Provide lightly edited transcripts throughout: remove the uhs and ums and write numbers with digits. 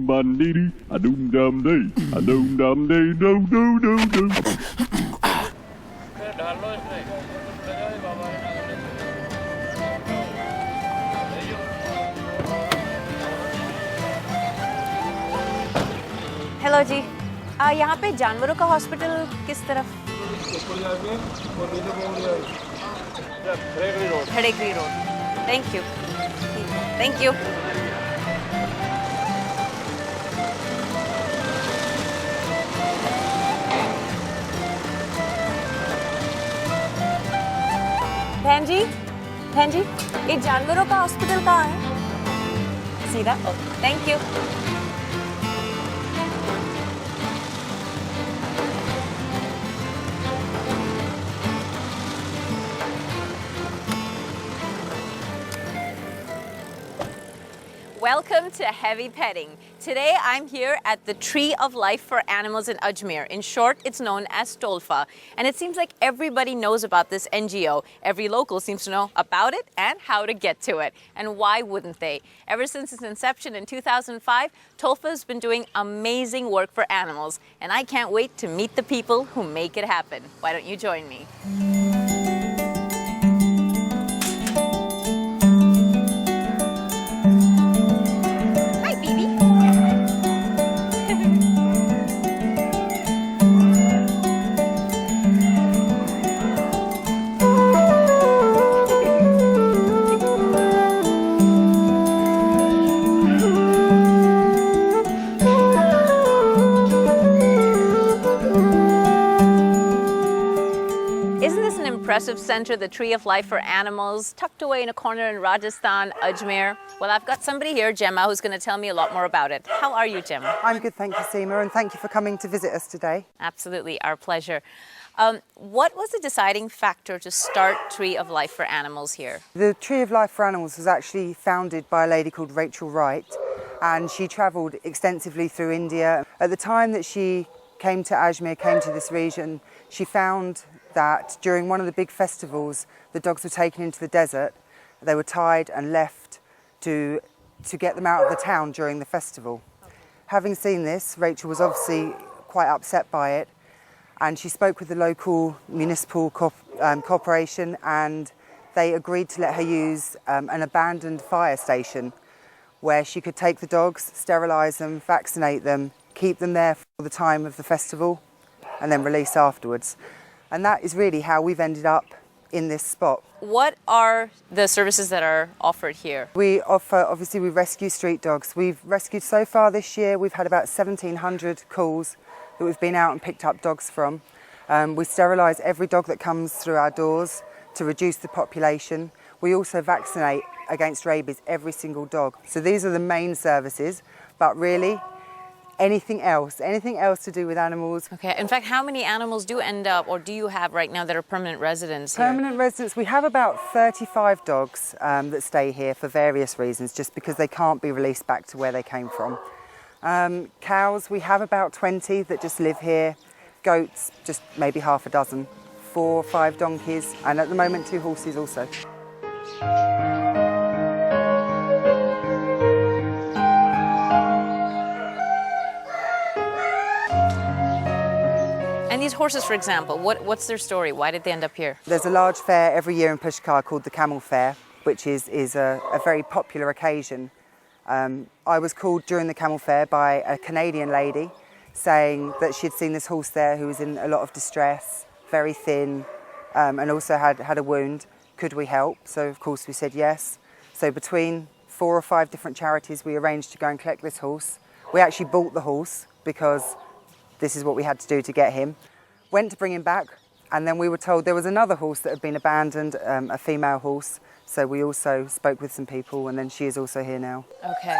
man dee a doom dum day, a doom dum day, do do do do. Hello ji, यहाँ पे जानवरों का hospital किस तरफ? खड़ेगरी road. Thank you. Thank you. बहन जी, ये जानवरों का हॉस्पिटल कहाँ है? सीधा? Thank you. Welcome to Heavy Petting. Today I'm here at the Tree of Life for Animals in Ajmer. In short, it's known as TOLFA. And it seems like everybody knows about this NGO. Every local seems to know about it and how to get to it. And why wouldn't they? Ever since its inception in 2005, TOLFA has been doing amazing work for animals. And I can't wait to meet the people who make it happen. Why don't you join me? Impressive center, the Tree of Life for Animals, tucked away in a corner in Rajasthan, Ajmer. Well, I've got somebody here, Gemma, who's going to tell me a lot more about it. How are you, Gemma? I'm good, thank you, Seema, and thank you for coming to visit us today. Absolutely, our pleasure. What was the deciding factor to start Tree of Life for Animals here? The Tree of Life for Animals was actually founded by a lady called Rachel Wright, and she travelled extensively through India. At the time that she came to Ajmer, came to this region, she found that during one of the big festivals, the dogs were taken into the desert. They were tied and left to get them out of the town during the festival. Having seen this, Rachel was obviously quite upset by it, and she spoke with the local municipal corporation, and they agreed to let her use an abandoned fire station where she could take the dogs, sterilise them, vaccinate them, keep them there for the time of the festival, and then release afterwards. And that is really how we've ended up in this spot. What are the services that are offered here? We offer, obviously we rescue street dogs. We've rescued so far this year, we've had about 1,700 calls that we've been out and picked up dogs from. We sterilise every dog that comes through our doors to reduce the population. We also vaccinate against rabies every single dog. So these are the main services, but really, anything else to do with animals. Okay, in fact, how many animals do end up, or do you have right now that are permanent residents here? Permanent residents, we have about 35 dogs that stay here for various reasons, just because they can't be released back to where they came from. Cows, we have about 20 that just live here. Goats, just maybe half a dozen. 4 or 5 donkeys, and at the moment 2 horses also. And these horses, for example, what's their story? Why did they end up here? There's a large fair every year in Pushkar called the Camel Fair, which is a very popular occasion. I was called during the Camel Fair by a Canadian lady saying that she'd seen this horse there who was in a lot of distress, very thin, and also had a wound. Could we help? So of course we said yes. So between 4 or 5 different charities we arranged to go and collect this horse. We actually bought the horse because this is what we had to do to get him. Went to bring him back, and then we were told there was another horse that had been abandoned, a female horse. So we also spoke with some people, and then she is also here now. Okay.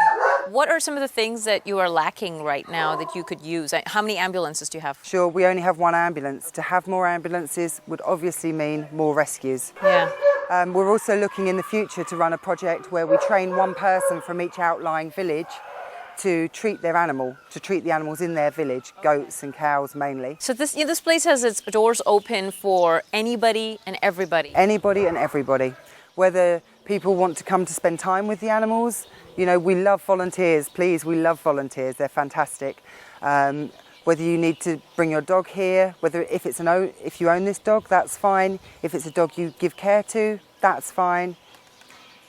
What are some of the things that you are lacking right now that you could use? How many ambulances do you have? Sure, we only have 1 ambulance. To have more ambulances would obviously mean more rescues. Yeah. We're also looking in the future to run a project where we train 1 person from each outlying village to treat their animal, to treat the animals in their village, goats and cows mainly. So this place has its doors open for anybody and everybody? Anybody and everybody. Whether people want to come to spend time with the animals, You know, we love volunteers, please, we love volunteers, they're fantastic. Whether you need to bring your dog here, if you own this dog, that's fine. If it's a dog you give care to, that's fine.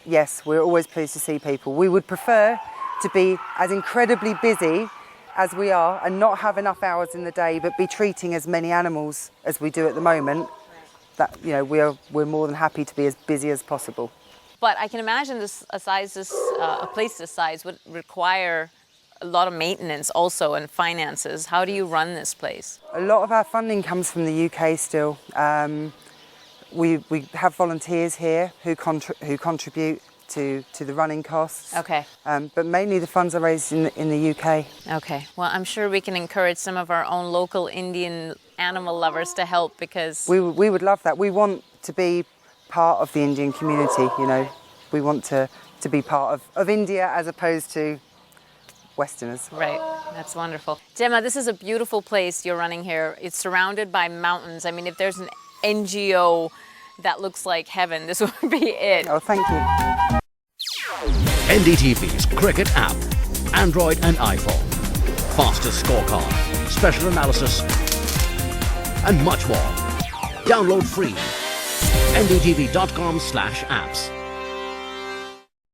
Yes, we're always pleased to see people. We would prefer to be as incredibly busy as we are and not have enough hours in the day, but be treating as many animals as we do at the moment. That, you know, we're more than happy to be as busy as possible. But I can imagine a place this size would require a lot of maintenance also and finances. How do you run this place? A lot of our funding comes from the UK still. We have volunteers here who contribute to the running costs. Okay. But mainly the funds are raised in the UK. Okay. Well, I'm sure we can encourage some of our own local Indian animal lovers to help, because We would love that. We want to be part of the Indian community, you know. We want to be part of India as opposed to Westerners. Right, that's wonderful. Gemma, this is a beautiful place you're running here. It's surrounded by mountains. I mean, if there's an NGO that looks like heaven, this would be it. Oh, thank you. NDTV's cricket app, Android and iPhone, fastest scorecard, special analysis, and much more. Download free. ndtv.com/apps.